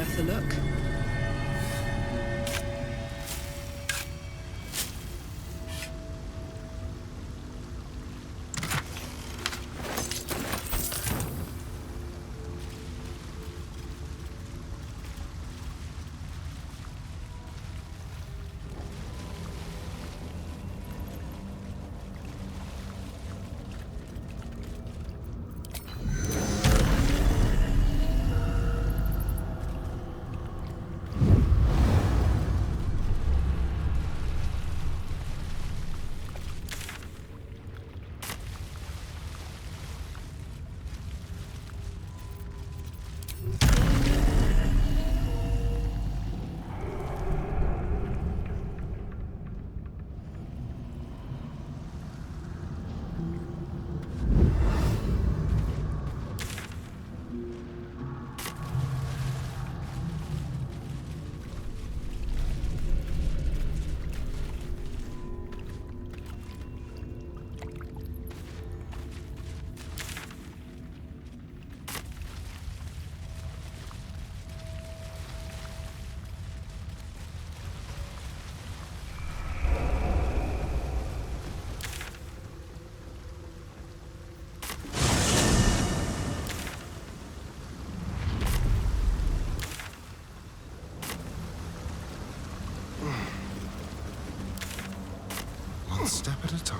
worth a look. One step at a time.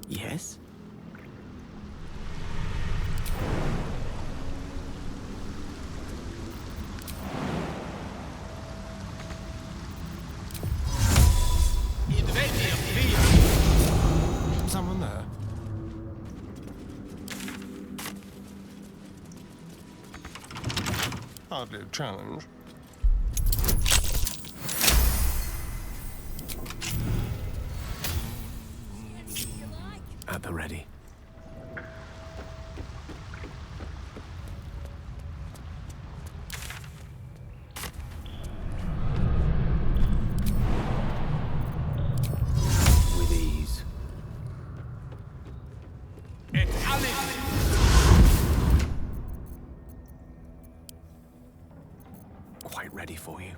Yes? Someone there? Hardly a challenge. At the ready. With ease. Quite ready for you.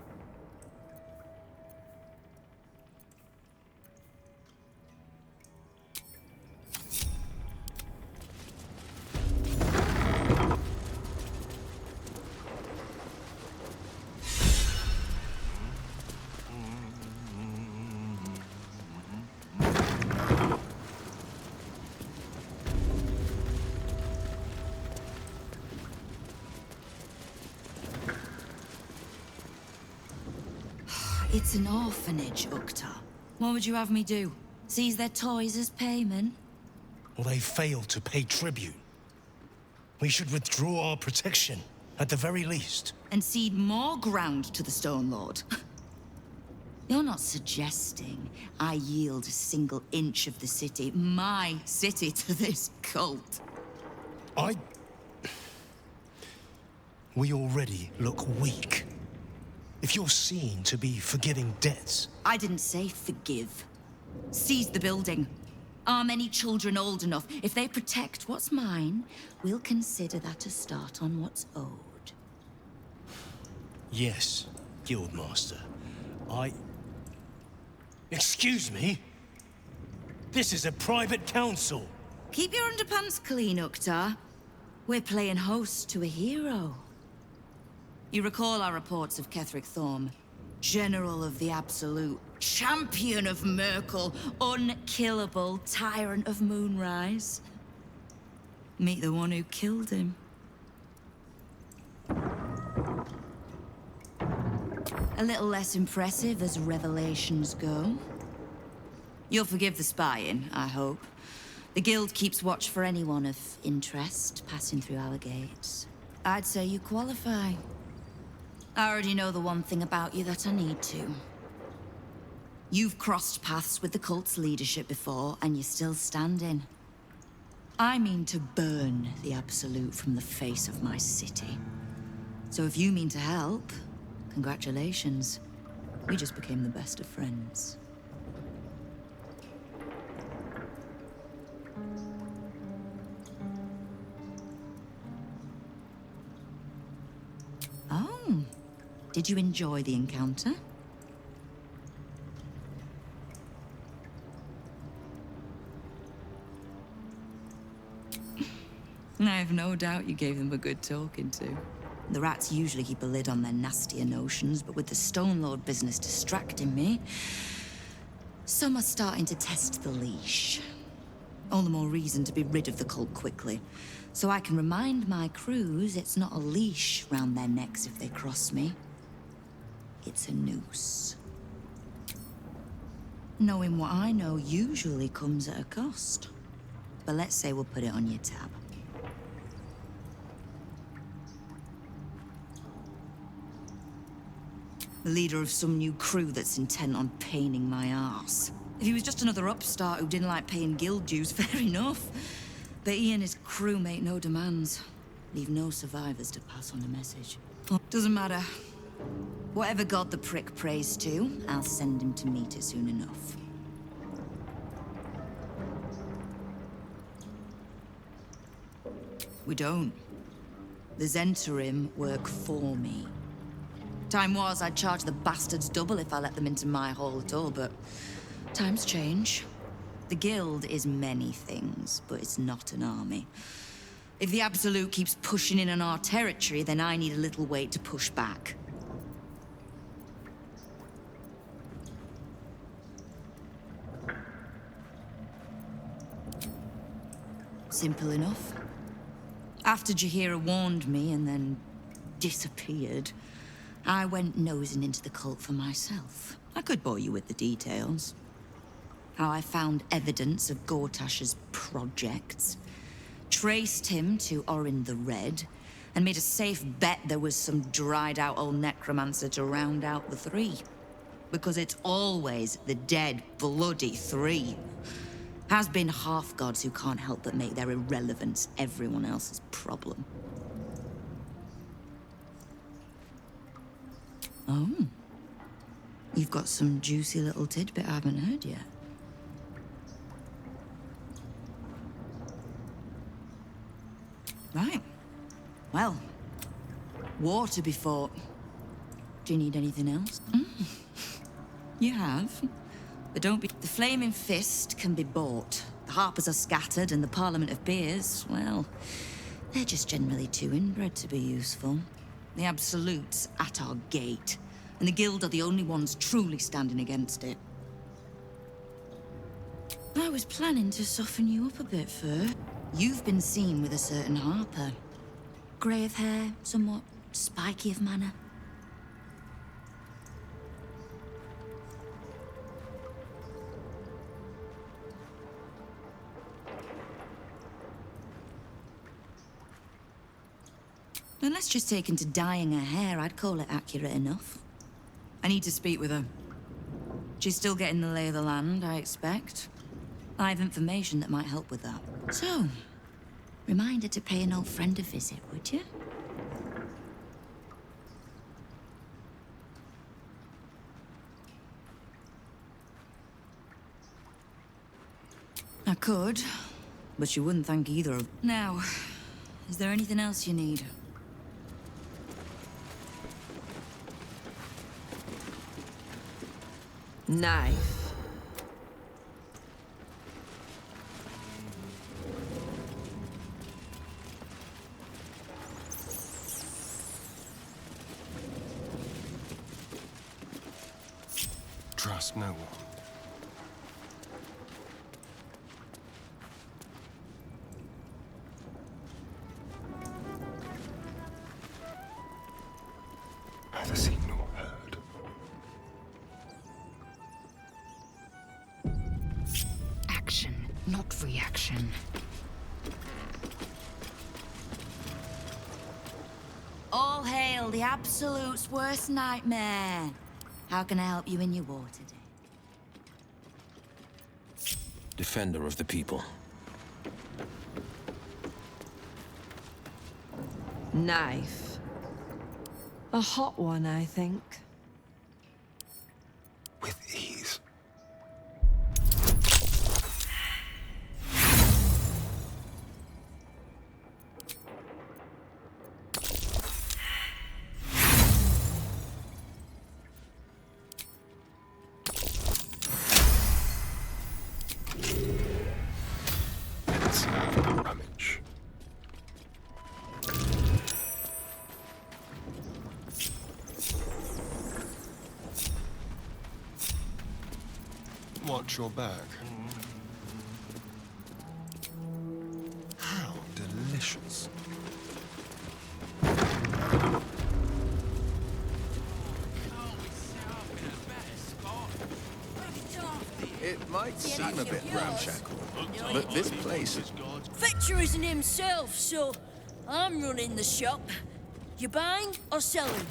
It's an orphanage, Ukta. What would you have me do? Seize their toys as payment? Well, they failed to pay tribute. We should withdraw our protection, at the very least. And cede more ground to the Stone Lord? You're not suggesting I yield a single inch of the city, my city, to this cult? We already look weak. If you're seen to be forgiving debts... I didn't say forgive. Seize the building. Arm any children old enough. If they protect what's mine, we'll consider that a start on what's owed. Yes, Guildmaster. Excuse me? This is a private council. Keep your underpants clean, Ukta. We're playing host to a hero. You recall our reports of Ketheric Thorm, General of the Absolute, Champion of Merkel, unkillable Tyrant of Moonrise. Meet the one who killed him. A little less impressive as revelations go. You'll forgive the spying, I hope. The Guild keeps watch for anyone of interest passing through our gates. I'd say you qualify. I already know the one thing about you that I need to. You've crossed paths with the cult's leadership before, and you're still standing. I mean to burn the Absolute from the face of my city. So if you mean to help, congratulations. We just became the best of friends. Oh, did you enjoy the encounter? I have no doubt you gave them a good talking to. The rats usually keep a lid on their nastier notions, but with the Stone Lord business distracting me, some are starting to test the leash. All the more reason to be rid of the cult quickly, so I can remind my crews it's not a leash round their necks if they cross me. It's a noose. Knowing what I know usually comes at a cost. But let's say we'll put it on your tab. The leader of some new crew that's intent on paining my arse. If he was just another upstart who didn't like paying guild dues, fair enough. But he and his crew make no demands. Leave no survivors to pass on a message. Doesn't matter. Whatever god the prick prays to, I'll send him to meet it soon enough. We don't. The Zentarim work for me. Time was, I'd charge the bastards double if I let them into my hall at all, but times change. The Guild is many things, but it's not an army. If the Absolute keeps pushing in on our territory, then I need a little weight to push back. Simple enough. After Jaheira warned me and then disappeared, I went nosing into the cult for myself. I could bore you with the details. How I found evidence of Gortash's projects, traced him to Orin the Red, and made a safe bet there was some dried-out old necromancer to round out the three. Because it's always the dead, bloody three. Has been half-gods who can't help but make their irrelevance everyone else's problem. Oh. You've got some juicy little tidbit I haven't heard yet. Right. Well, war to be fought. Do you need anything else? You have. But don't be... The Flaming Fist can be bought. The Harpers are scattered, and the Parliament of Beers, well, they're just generally too inbred to be useful. The Absolute's at our gate, and the Guild are the only ones truly standing against it. I was planning to soften you up a bit, Fur. You've been seen with a certain Harper. Grey of hair, somewhat spiky of manner. Unless she's taken to dyeing her hair, I'd call it accurate enough. I need to speak with her. She's still getting the lay of the land, I expect. I have information that might help with that. So, remind her to pay an old friend a visit, would you? I could, but she wouldn't thank either of... Now, is there anything else you need? Knife. trust no one. Neither seen nor heard. Action, not reaction. All hail the Absolute's worst nightmare. How can I help you in your war today? Defender of the people. Knife. A hot one, I think. With ease. Let's rummage. Watch your back. How delicious. It might seem a bit ramshackle, but this place is... Fetcher isn't himself, so I'm running the shop. You buying or selling?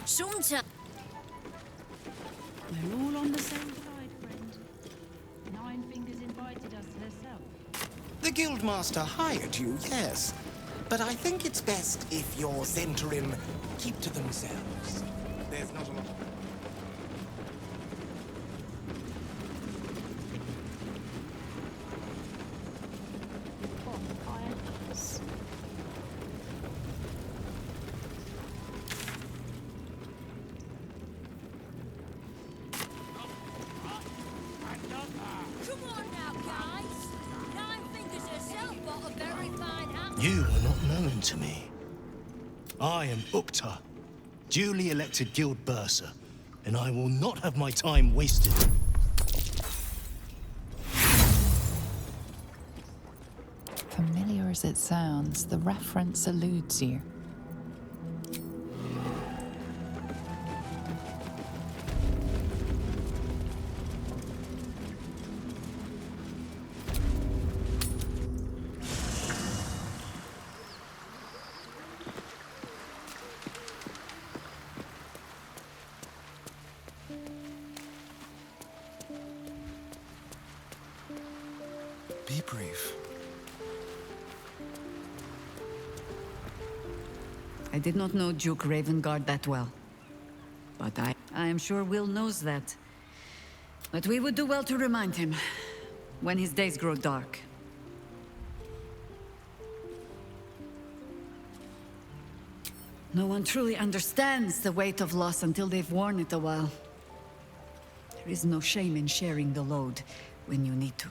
Sometimes. We're all on the same side, friend. Nine Fingers invited us herself. The Guildmaster hired you, yes. But I think it's best if your Zentrim keep to themselves. There's not a lot of... What hired us? Come on now, guys. Nine Fingers herself bought a very fine hat. You are not known to me. I am Ukta, duly elected Guild Bursar, and I will not have my time wasted. Familiar as it sounds, the reference eludes you. Be brief. I did not know Duke Ravengard that well. But I am sure Will knows that. But we would do well to remind him when his days grow dark. No one truly understands the weight of loss until they've worn it a while. There is no shame in sharing the load when you need to.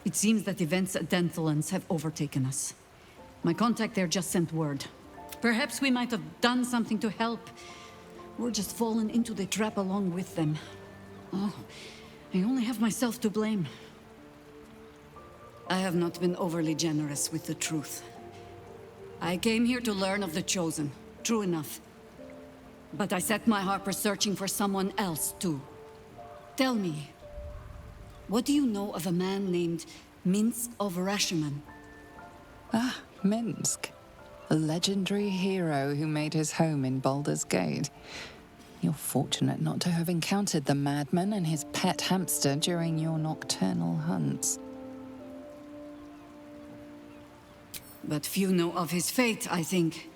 It seems that events at Denthelans have overtaken us. My contact there just sent word. Perhaps we might have done something to help, or just fallen into the trap along with them. Oh, I only have myself to blame. I have not been overly generous with the truth. I came here to learn of the Chosen, true enough. But I set my Harper searching for someone else, too. Tell me, what do you know of a man named Minsk of Rashiman? Ah, Minsk. A legendary hero who made his home in Baldur's Gate. You're fortunate not to have encountered the madman and his pet hamster during your nocturnal hunts. But few know of his fate, I think.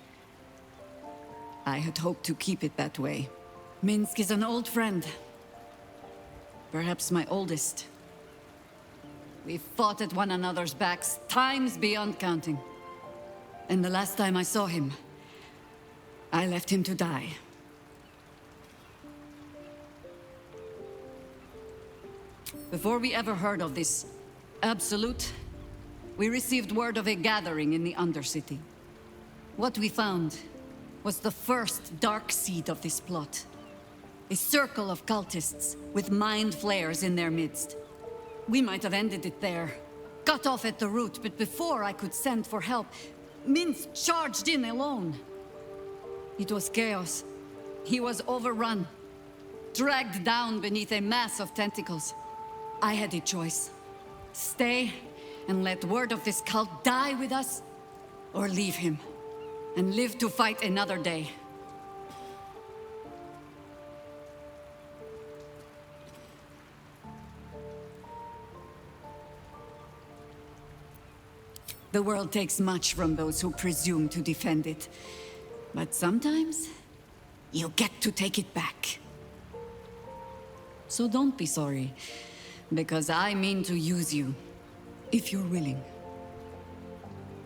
I had hoped to keep it that way. Minsk is an old friend. Perhaps my oldest. We fought at one another's backs, times beyond counting. And the last time I saw him, I left him to die. Before we ever heard of this Absolute, we received word of a gathering in the Undercity. What we found was the first dark seed of this plot. A circle of cultists with mind flayers in their midst. We might have ended it there, cut off at the root, but before I could send for help, Minsk charged in alone. It was chaos. He was overrun, dragged down beneath a mass of tentacles. I had a choice. Stay and let word of this cult die with us, or leave him and live to fight another day. The world takes much from those who presume to defend it. But sometimes, you get to take it back. So don't be sorry, because I mean to use you, if you're willing.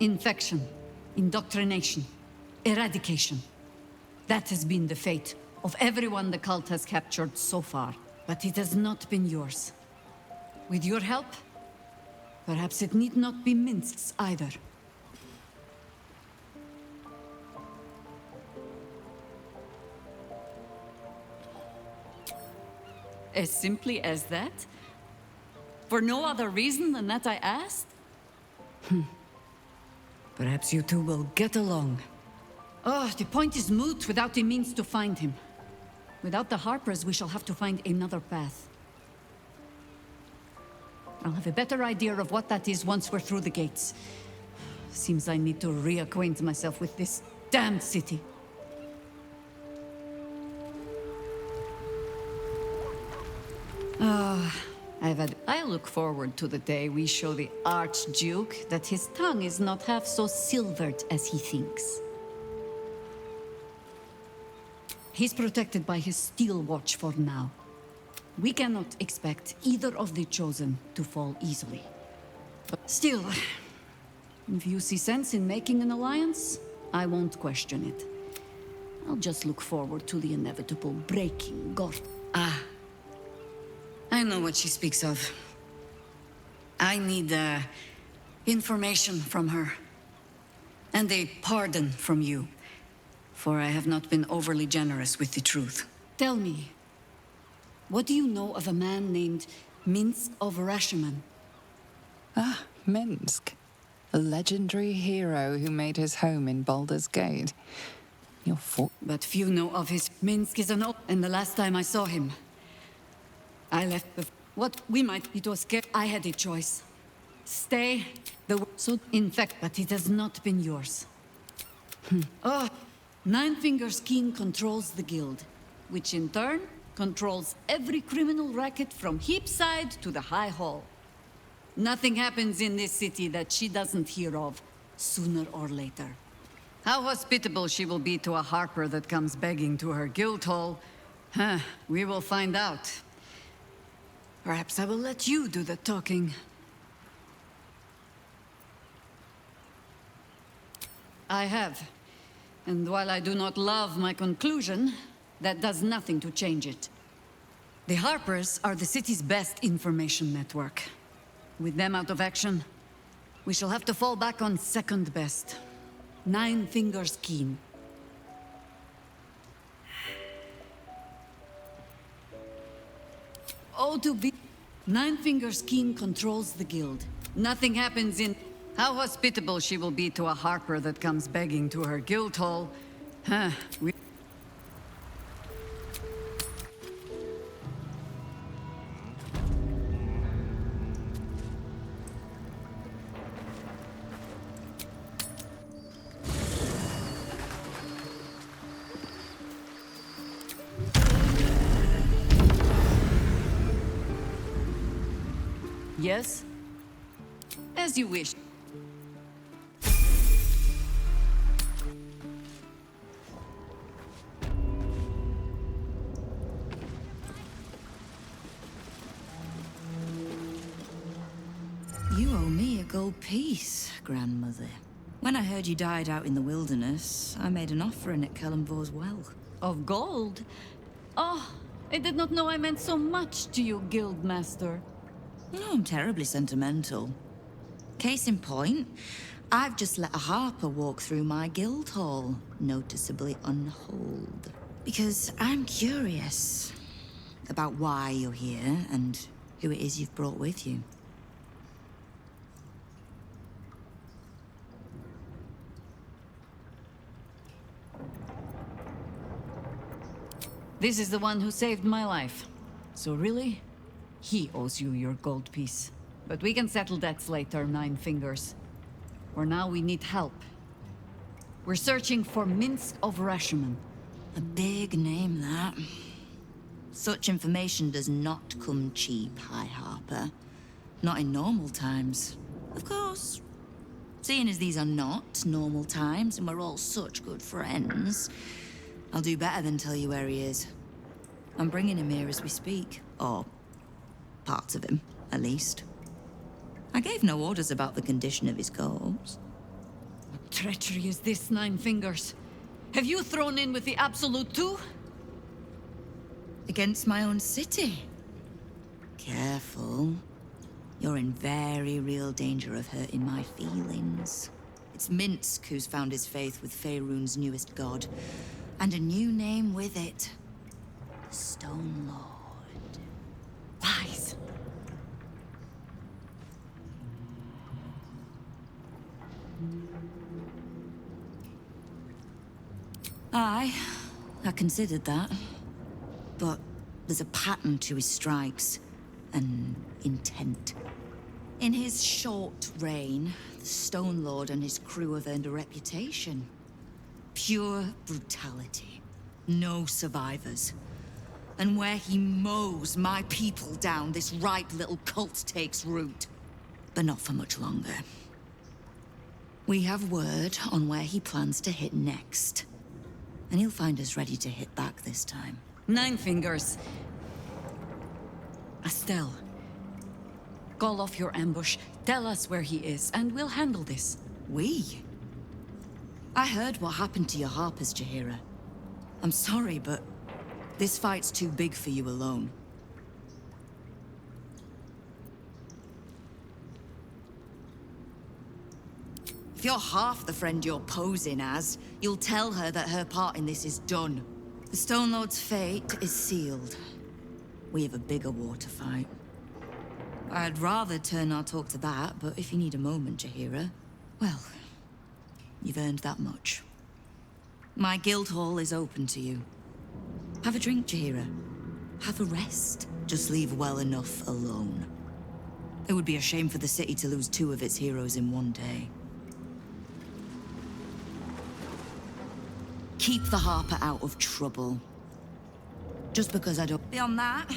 Infection, indoctrination, eradication. That has been the fate of everyone the cult has captured so far. But it has not been yours. With your help, perhaps it need not be Minsk's either. As simply as that? For no other reason than that I asked? Perhaps you two will get along. Oh, the point is moot without the means to find him. Without the Harpers, we shall have to find another path. I'll have a better idea of what that is once we're through the gates. Seems I need to reacquaint myself with this damned city. I look forward to the day we show the Archduke that his tongue is not half so silvered as he thinks. He's protected by his steel watch for now. We cannot expect either of the Chosen to fall easily. But still, if you see sense in making an alliance, I won't question it. I'll just look forward to the inevitable breaking Gort. Ah, I know what she speaks of. I need, information from her. And a pardon from you, for I have not been overly generous with the truth. Tell me, what do you know of a man named Minsk of Rashiman? Ah, Minsk. A legendary hero who made his home in Baldur's Gate. But few know of his... Minsk is an old... And the last time I saw him, I left what we might... It was scared. I had a choice. Stay... So, in fact, but it has not been yours. Oh, Nine Fingers King controls the guild, which in turn controls every criminal racket from Heapside to the High Hall. Nothing happens in this city that she doesn't hear of, sooner or later. How hospitable she will be to a harper that comes begging to her guild hall, we will find out. Perhaps I will let you do the talking. I have. And while I do not love my conclusion, that does nothing to change it. The Harpers are the city's best information network. With them out of action, we shall have to fall back on second best. 9 Fingers Keen. Oh, to be... 9 Fingers Keen controls the guild. Nothing happens in... How hospitable she will be to a harper that comes begging to her guild hall. We... Yes? As you wish. You owe me a gold piece, grandmother. When I heard you died out in the wilderness, I made an offering at Kellenvor's well. Of gold? Oh, I did not know I meant so much to you, Guildmaster. No, I'm terribly sentimental. Case in point, I've just let a harper walk through my guild hall, noticeably unhold. Because I'm curious about why you're here and who it is you've brought with you. This is the one who saved my life. So really, he owes you your gold piece. But we can settle debts later, 9 Fingers. For now, we need help. We're searching for Minsk of Rashomon. A big name, that. Such information does not come cheap, High Harper. Not in normal times. Of course. Seeing as these are not normal times and we're all such good friends, I'll do better than tell you where he is. I'm bringing him here as we speak. Or parts of him, at least. I gave no orders about the condition of his corpse. What treachery is this, 9 Fingers? Have you thrown in with the Absolute too? Against my own city? Careful. You're in very real danger of hurting my feelings. It's Minsk who's found his faith with Faerun's newest god. And a new name with it. The Stone Lord. Lies. Aye, I considered that. But there's a pattern to his strikes. An intent. In his short reign, the Stone Lord and his crew have earned a reputation. Pure brutality. No survivors. And where he mows my people down, this ripe little cult takes root. But not for much longer. We have word on where he plans to hit next. And he'll find us ready to hit back this time. 9 Fingers. Estelle. Call off your ambush, tell us where he is, and we'll handle this. We? I heard what happened to your harpers, Jaheira. I'm sorry, but this fight's too big for you alone. If you're half the friend you're posing as, you'll tell her that her part in this is done. The Stone Lord's fate is sealed. We have a bigger war to fight. I'd rather turn our talk to that, but if you need a moment, Jaheira, well, you've earned that much. My guild hall is open to you. Have a drink, Jaheira. Have a rest. Just leave well enough alone. It would be a shame for the city to lose 2 of its heroes in one day. Keep the Harper out of trouble. Just because I don't... Beyond that,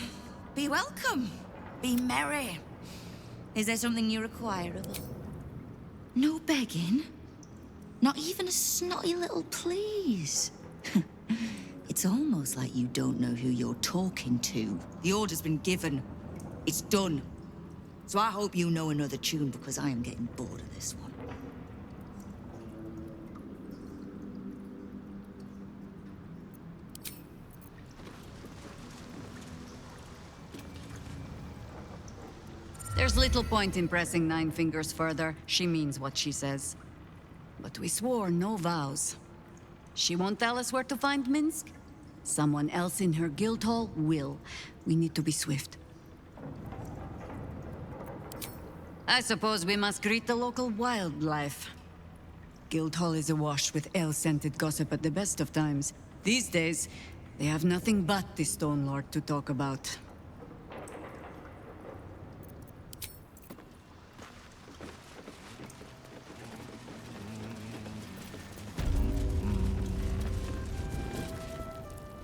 be welcome. Be merry. Is there something you require of us? No begging? Not even a snotty little please? It's almost like you don't know who you're talking to. The order's been given. It's done. So I hope you know another tune, because I am getting bored of this one. There's little point in pressing Nine Fingers further. She means what she says. But we swore no vows. She won't tell us where to find Minsk? Someone else in her guild hall will. We need to be swift. I suppose we must greet the local wildlife. Guildhall is awash with ale-scented gossip at the best of times. These days, they have nothing but the Stone Lord to talk about.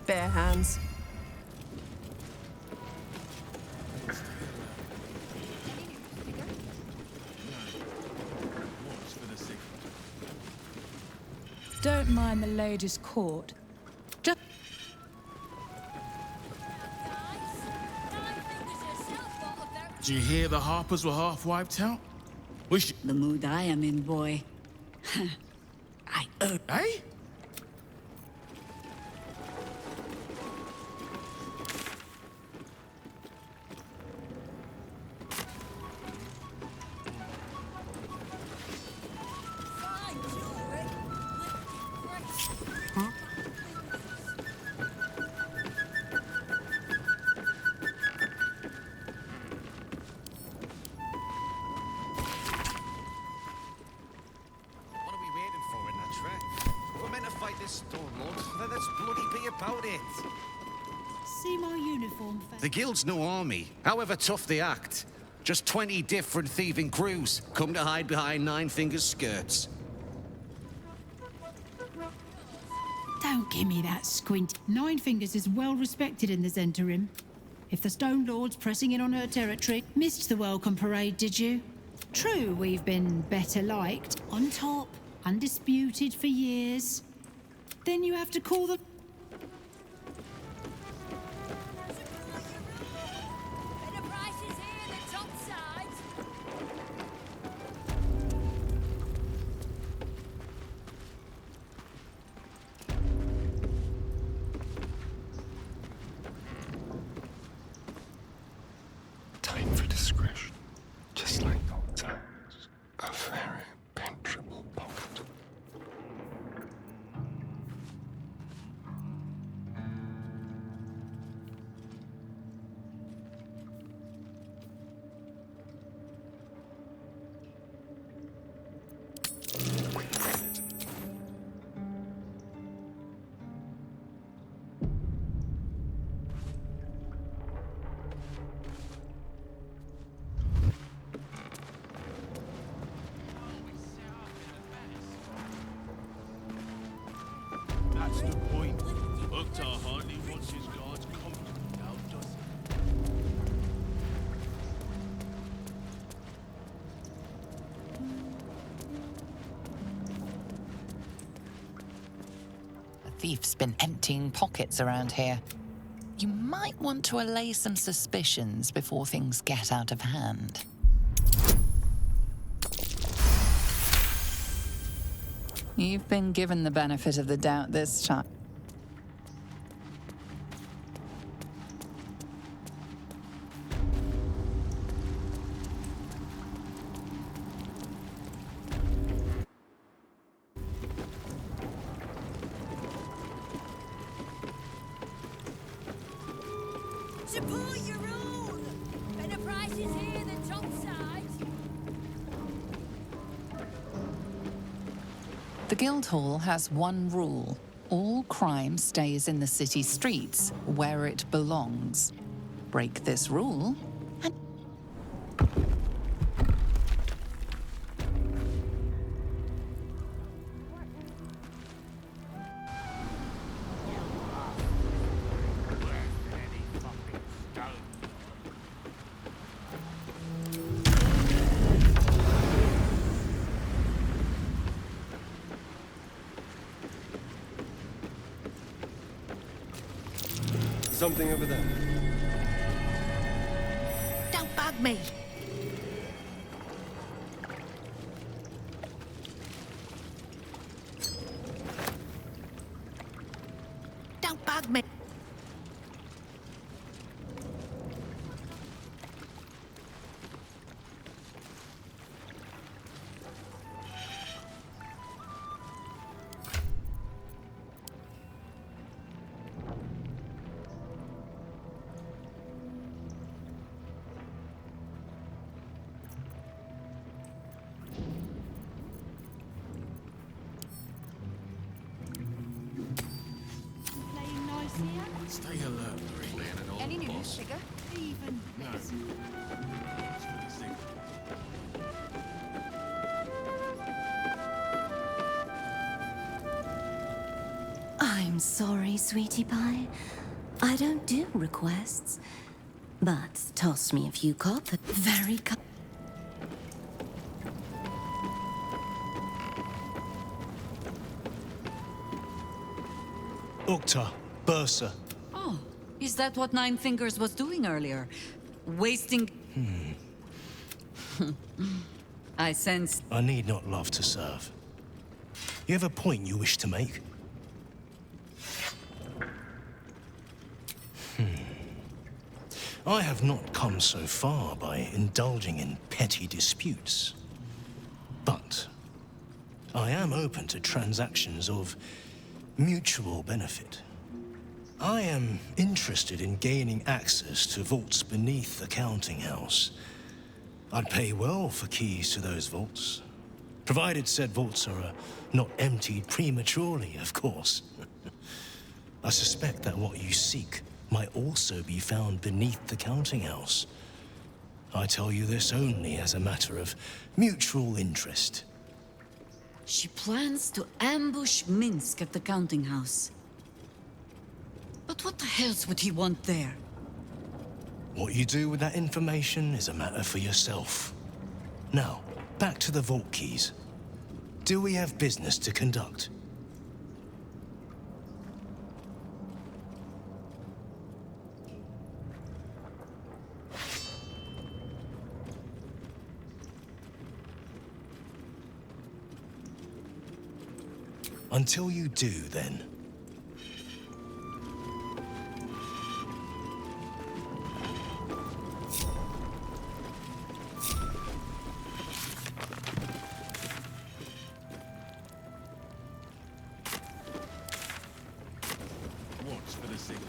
Bare hands. Don't mind the ladies' court. Just Did you hear the Harpers were half wiped out? Wish. The mood I am in, boy. Eh? What are we waiting for in that trek? If we're meant to fight this Stone Lord, then let's bloody be about it. see my uniform, The Guild's no army, however tough they act. Just 20 different thieving crews come to hide behind Nine Fingers' skirts. Don't give me that squint. Nine Fingers is well respected in the Zentarim. If the Stone Lord's pressing in on her territory, missed the welcome parade, did you? True, we've been better liked, on top, undisputed for years. Then you have to call them. Time for discretion. Just like old times. A very penetrable pocket. That's the point. Uktar hardly wants his guards comfortably outdone. The thief's been emptying pockets around here. You might want to allay some suspicions before things get out of hand. You've been given the benefit of the doubt this time. Support your own! Better prices here than topside. The Guildhall has one rule. All crime stays in the city streets, where it belongs. Break this rule, and... Something over there. Don't bug me. Don't bug me. Playing nice here? Stay alert, Marie. Playing an old Any news, boss. figure? Even No. better. It's for the thing. I'm sorry, sweetie pie. I don't do requests. But toss me a few copper. Very Ukta, Bursa. Oh, is that what Nine Fingers was doing earlier? Wasting... I sense... I need not love to serve. You have a point you wish to make? I have not come so far by indulging in petty disputes. But I am open to transactions of mutual benefit. I am interested in gaining access to vaults beneath the counting house. I'd pay well for keys to those vaults, provided said vaults are not emptied prematurely, of course. I suspect that what you seek might also be found beneath the counting house. I tell you this only as a matter of mutual interest. She plans to ambush Minsk at the counting house. But what the hells would he want there? What you do with that information is a matter for yourself. Now, back to the vault keys. Do we have business to conduct? Until you do, then. What's for the signal?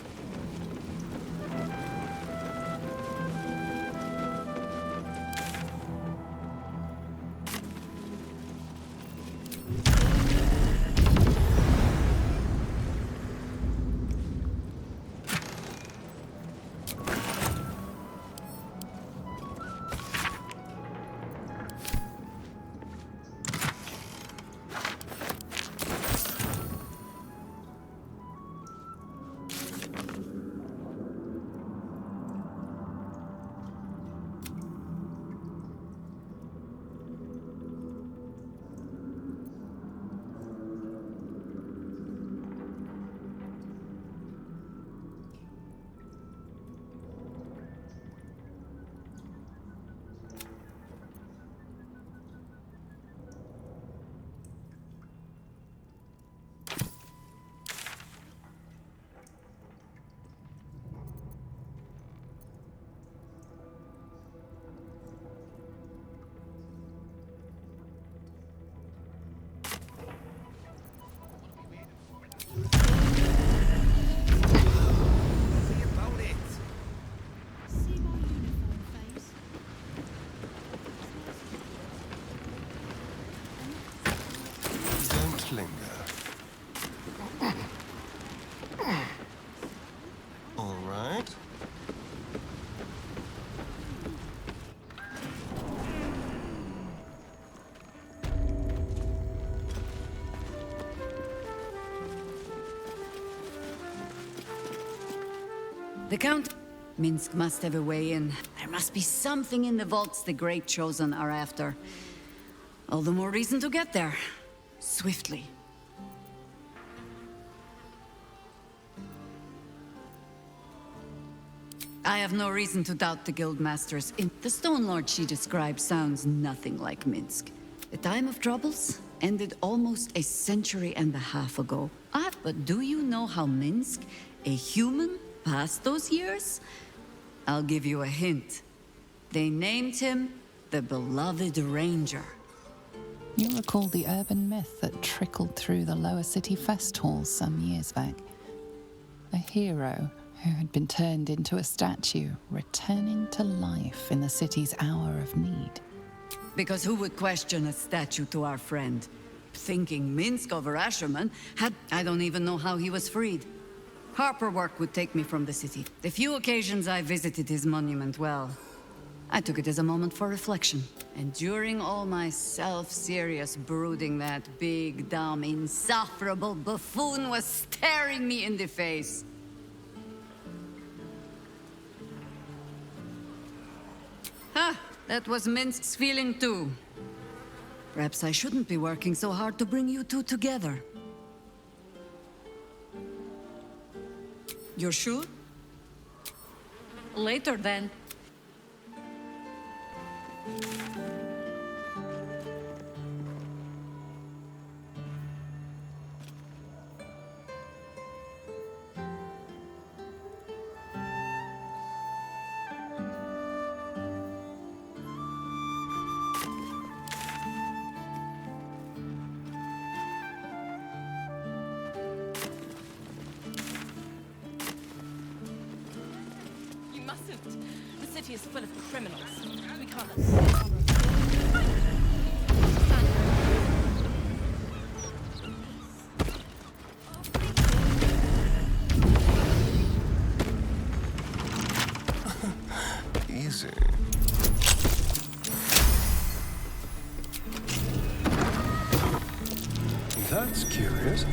See my uniform face? Don't linger. All right. The Count... Minsk must have a way in. There must be something in the vaults the Great Chosen are after. All the more reason to get there. Swiftly. I have no reason to doubt the Guildmaster's. The Stone Lord she described sounds nothing like Minsk. The time of troubles ended almost a century and a half ago. But do you know how Minsk, a human, passed those years? I'll give you a hint. They named him the Beloved Ranger. You recall the urban myth that trickled through the lower city fest halls some years back. A hero who had been turned into a statue, returning to life in the city's hour of need. Because who would question a statue to our friend? Thinking Minsk over Asherman I don't even know how he was freed. Harper work would take me from the city. The few occasions I visited his monument, well, I took it as a moment for reflection. And during all my self-serious brooding, that big, dumb, insufferable buffoon was staring me in the face. That was Minsk's feeling too. Perhaps I shouldn't be working so hard to bring you two together. You're sure? Later then. The city is full of criminals. We can't. Easy. That's curious.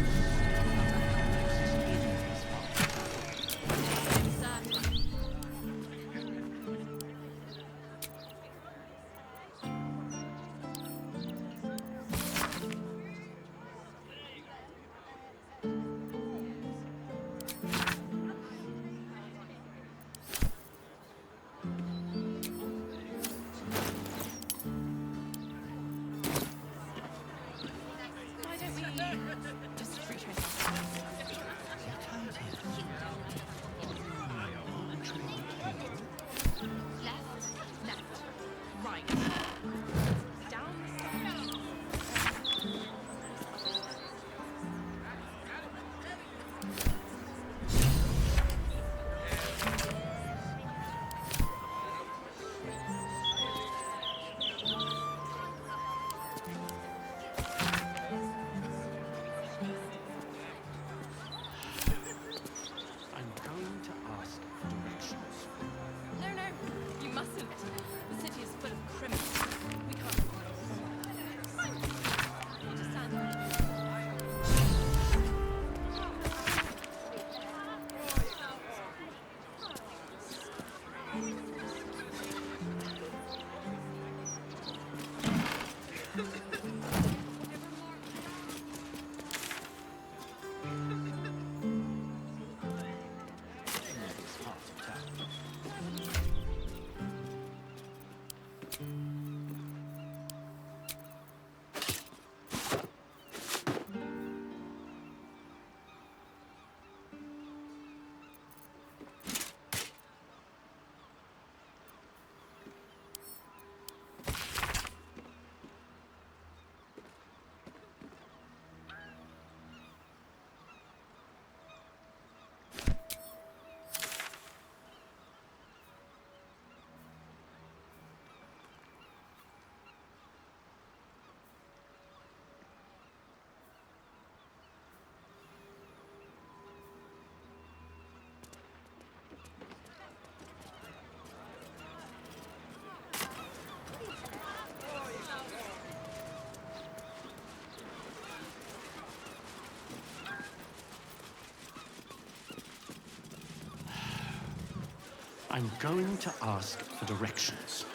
I'm going to ask for directions.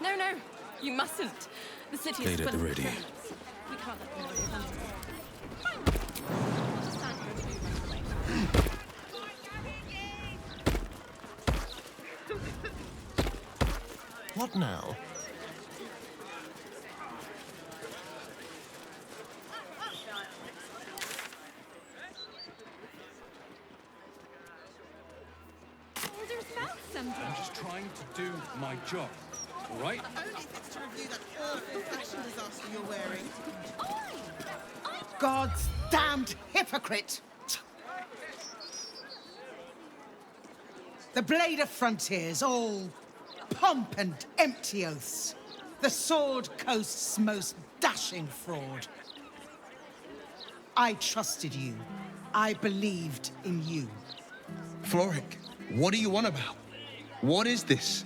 No, you mustn't. The city is Made it full of ready. criminals. We can't let them run away. We'll just stand here until you run away. What now? I'm just trying to do my job, all right? Only if it's to review that awful fashion disaster you're wearing. God's damned hypocrite! The blade of frontiers, all pomp and empty oaths. The Sword Coast's most dashing fraud. I trusted you. I believed in you. Floric, what are you on about? What is this?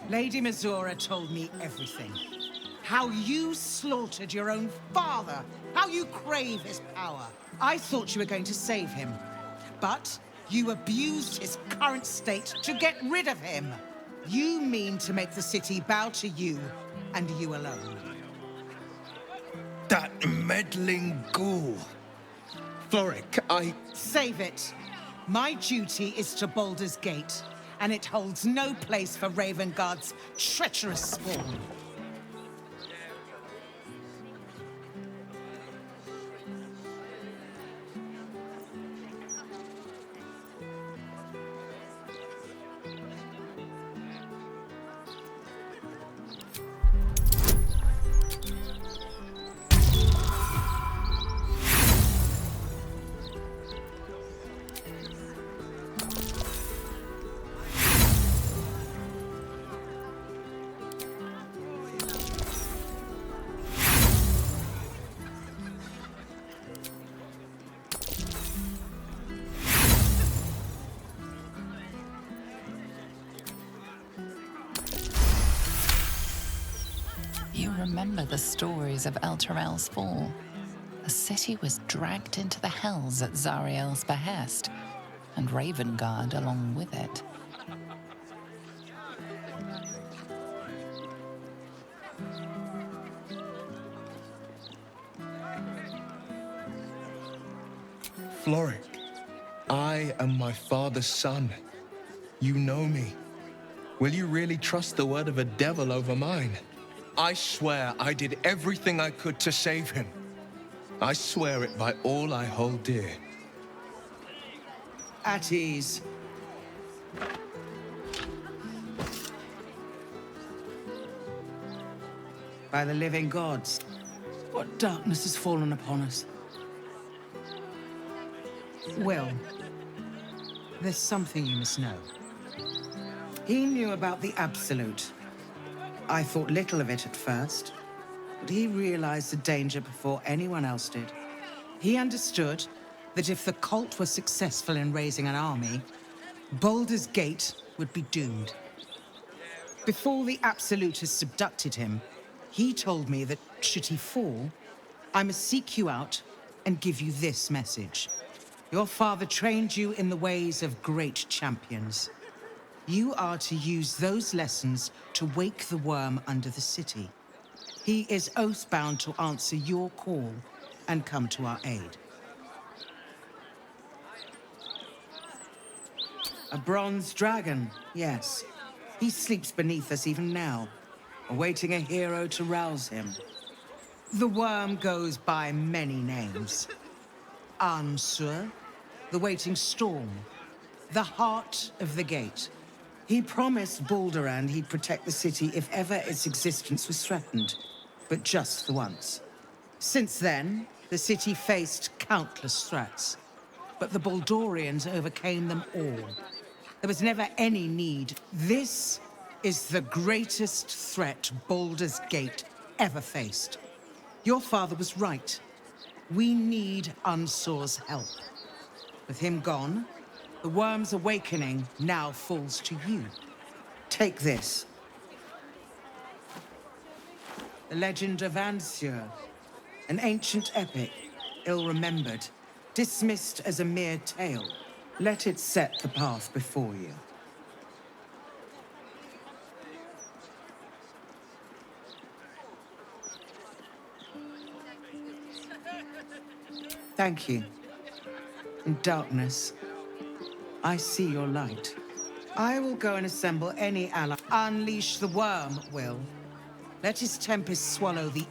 Lady Mizora told me everything. How you slaughtered your own father. How you crave his power. I thought you were going to save him. But you abused his current state to get rid of him. You mean to make the city bow to you, and you alone. That meddling ghoul. Floric, Save it. My duty is to Baldur's Gate, and it holds no place for Ravengard's treacherous spawn. You remember the stories of Elturel's fall. The city was dragged into the hells at Zariel's behest, and Ravengard along with it. Floric, I am my father's son. You know me. Will you really trust the word of a devil over mine? I swear I did everything I could to save him. I swear it by all I hold dear. At ease. By the living gods, what darkness has fallen upon us? Will, there's something you must know. He knew about the Absolute. I thought little of it at first, but he realized the danger before anyone else did. He understood that if the cult were successful in raising an army, Baldur's Gate would be doomed. Before the Absolutists abducted him, he told me that should he fall, I must seek you out and give you this message. Your father trained you in the ways of great champions. You are to use those lessons to wake the worm under the city. He is oath-bound to answer your call and come to our aid. A bronze dragon, yes. He sleeps beneath us even now, awaiting a hero to rouse him. The worm goes by many names. Ansur, the waiting storm, the heart of the gate. He promised Baldur he'd protect the city if ever its existence was threatened, but just the once. Since then, the city faced countless threats, but the Baldurians overcame them all. There was never any need. This is the greatest threat Baldur's Gate ever faced. Your father was right. We need Unsur's help. With him gone, the worm's awakening now falls to you. Take this. The legend of Ansur, an ancient epic, ill-remembered, dismissed as a mere tale. Let it set the path before you. Thank you. In darkness, I see your light. I will go and assemble any ally. Unleash the worm, Will. Let his tempest swallow the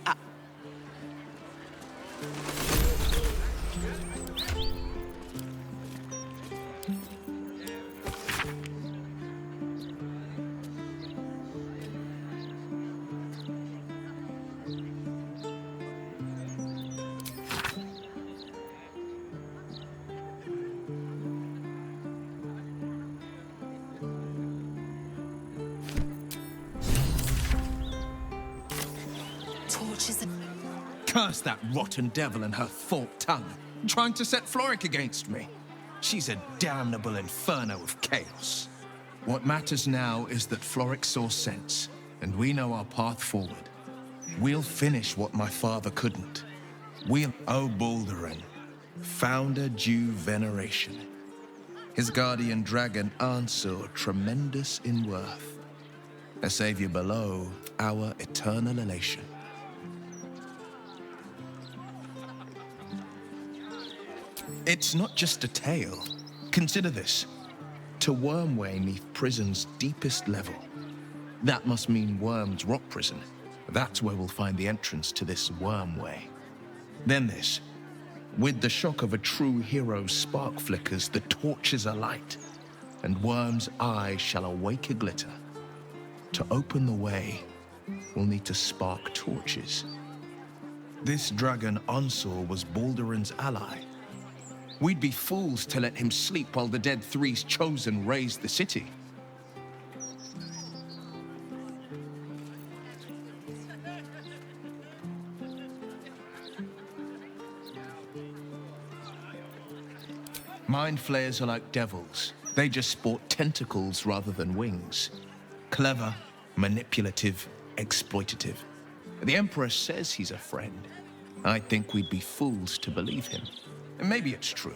torches. Curse that rotten devil and her forked tongue, trying to set Floric against me. She's a damnable inferno of chaos. What matters now is that Floric saw sense, and we know our path forward. We'll finish what my father couldn't. We'll... Oh, Baldurin, founder due veneration. His guardian dragon Ansur, tremendous in worth. A savior below, our eternal elation. It's not just a tale. Consider this. To Wormway 'neath prison's deepest level. That must mean Worm's rock prison. That's where we'll find the entrance to this Wormway. Then this. With the shock of a true hero's spark flickers, the torches are light, and Worm's eye shall awake a glitter. To open the way, we'll need to spark torches. This dragon Ansur was Baldurin's ally. We'd be fools to let him sleep while the Dead Three's chosen raised the city. Mind flayers are like devils. They just sport tentacles rather than wings. Clever, manipulative, exploitative. The Emperor says he's a friend. I think we'd be fools to believe him. And maybe it's true.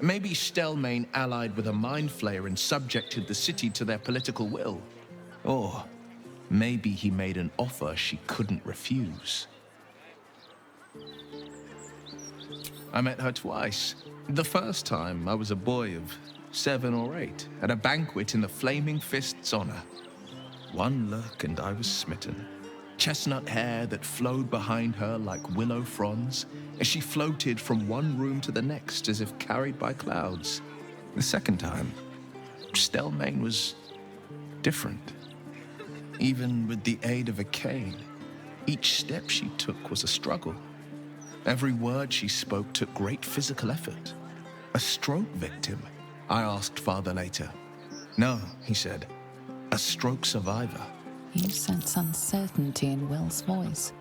Maybe Stelmane allied with a mind flayer and subjected the city to their political will. Or maybe he made an offer she couldn't refuse. I met her twice. The first time, I was a boy of 7 or 8, at a banquet in the Flaming Fist's honor. One look and I was smitten. Chestnut hair that flowed behind her like willow fronds as she floated from one room to the next as if carried by clouds. The second time, Stelmane was different. Even with the aid of a cane, each step she took was a struggle. Every word she spoke took great physical effort. A stroke victim, I asked Father later. No, he said, a stroke survivor. You sense uncertainty in Will's voice.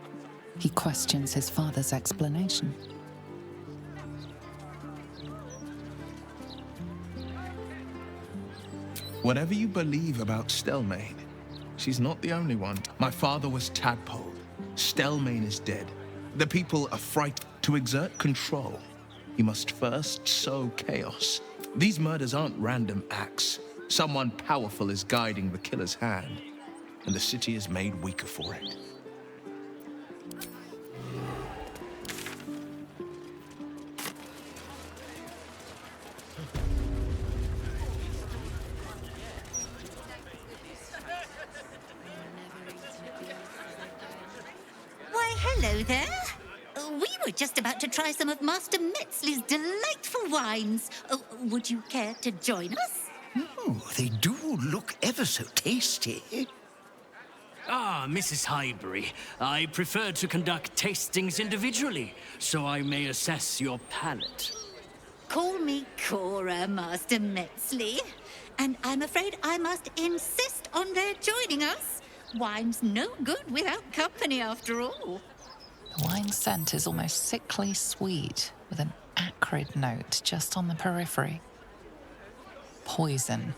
He questions his father's explanation. Whatever you believe about Stelmane, she's not the only one. My father was tadpoled. Stelmane is dead. The people are frightened. To exert control, he must first sow chaos. These murders aren't random acts. Someone powerful is guiding the killer's hand, and the city is made weaker for it. Why, hello there. We were just about to try some of Master Metzley's delightful wines. Would you care to join us? Oh, they do look ever so tasty. Ah, Mrs. Highbury, I prefer to conduct tastings individually, so I may assess your palate. Call me Cora, Master Metzley. And I'm afraid I must insist on their joining us. Wine's no good without company, after all. The wine scent is almost sickly sweet, with an acrid note just on the periphery. Poison.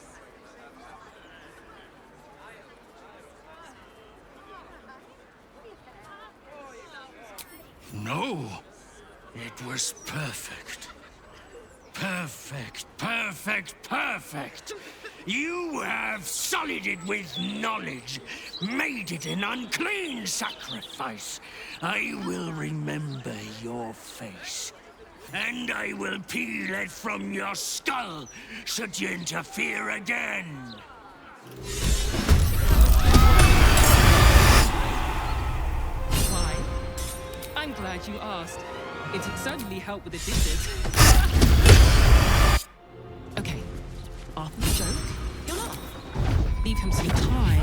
No, it was perfect. Perfect, perfect, perfect. You have sullied it with knowledge, made it an unclean sacrifice. I will remember your face, and I will peel it from your skull should you interfere again. Why? I'm glad you asked. It'd certainly help with the dishes. Okay, after the joke, he'll laugh. Leave him some time.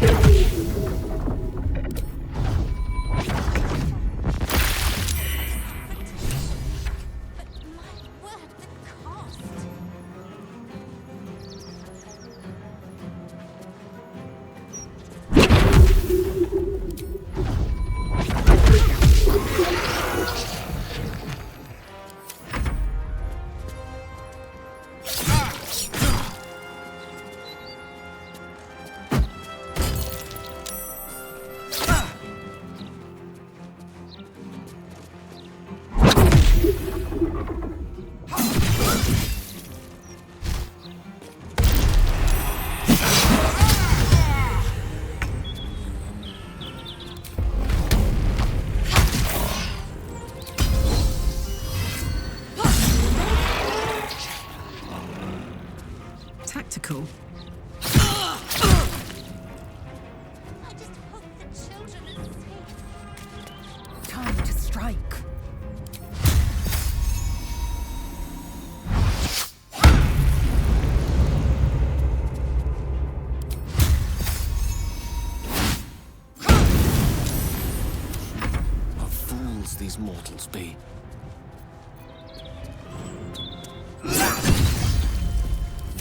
Tactical. Time to strike. What fools these mortals be.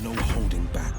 No holding back.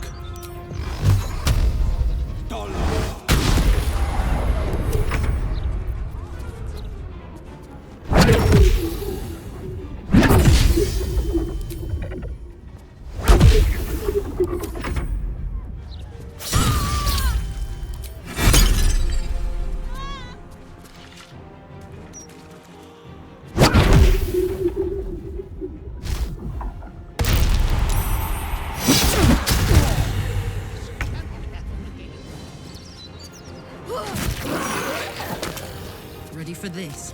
Ready for this?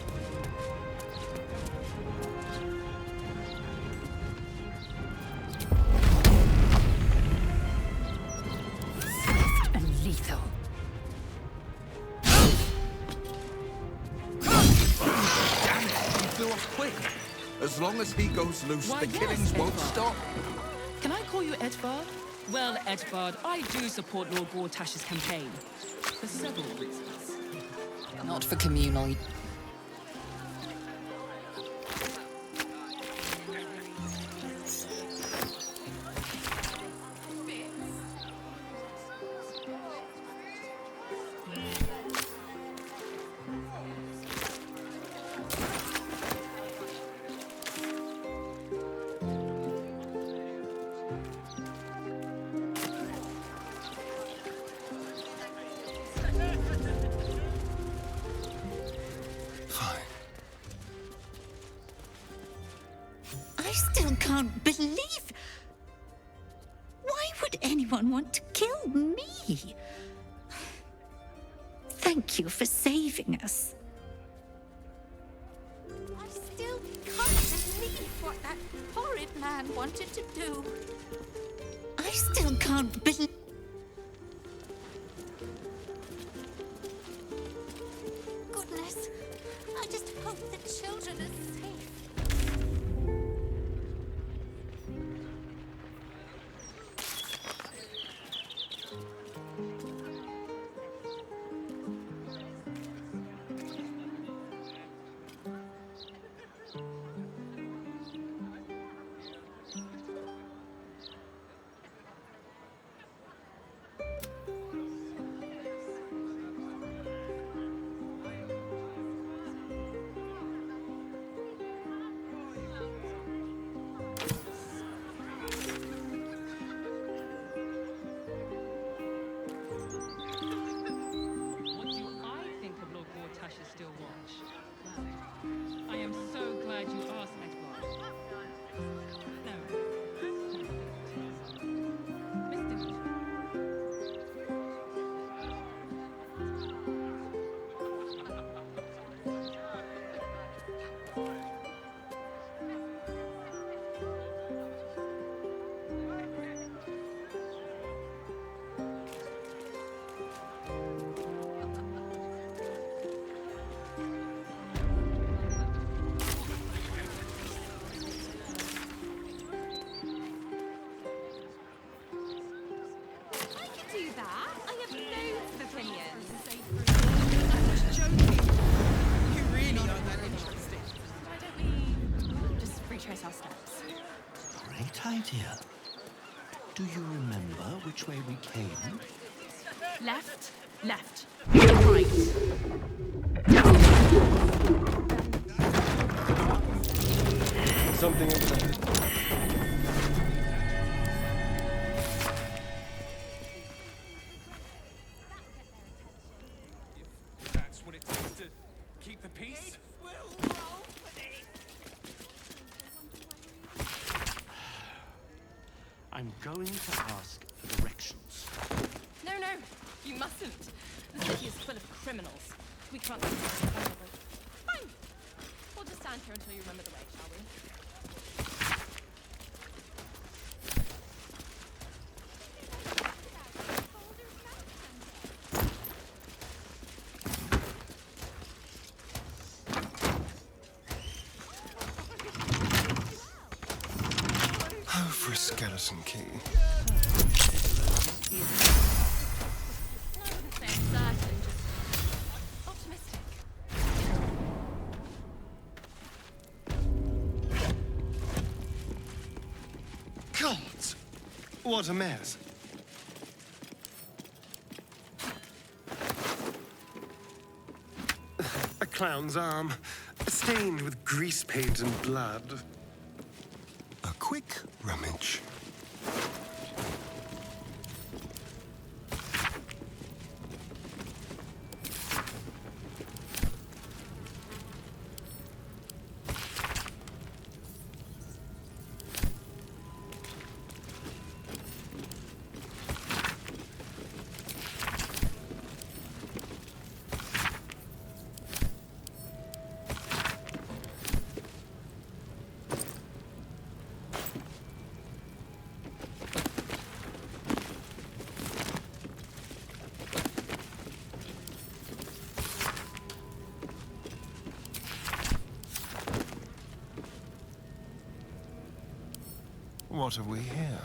Swift and lethal. Damn it, he flew off quick. As long as he goes loose, Why, the yes, killings won't Edvard. stop. Can I call you Edvard? Well, Edvard, I do support Lord Gortash's campaign. For several reasons. Not for communal. I still can't believe. Why would anyone want to kill me? Thank you for saving us. I still can't believe what that horrid man wanted to do. I still can't believe. Goodness, I just hope the children are safe. retrace our steps. Great idea. Do you remember which way we came? Left, left, right. Something over there. That's what it takes to keep the peace. I'm going to ask for directions. No, you mustn't. The city is full of criminals. We can't be vulnerable. Fine. We'll just stand here until you remember the way, shall we? Oh, for a skeleton key. I wouldn't say I'm certain, just optimistic. God! What a mess. A clown's arm, stained with grease paint and blood. A quick rummage. What have we here?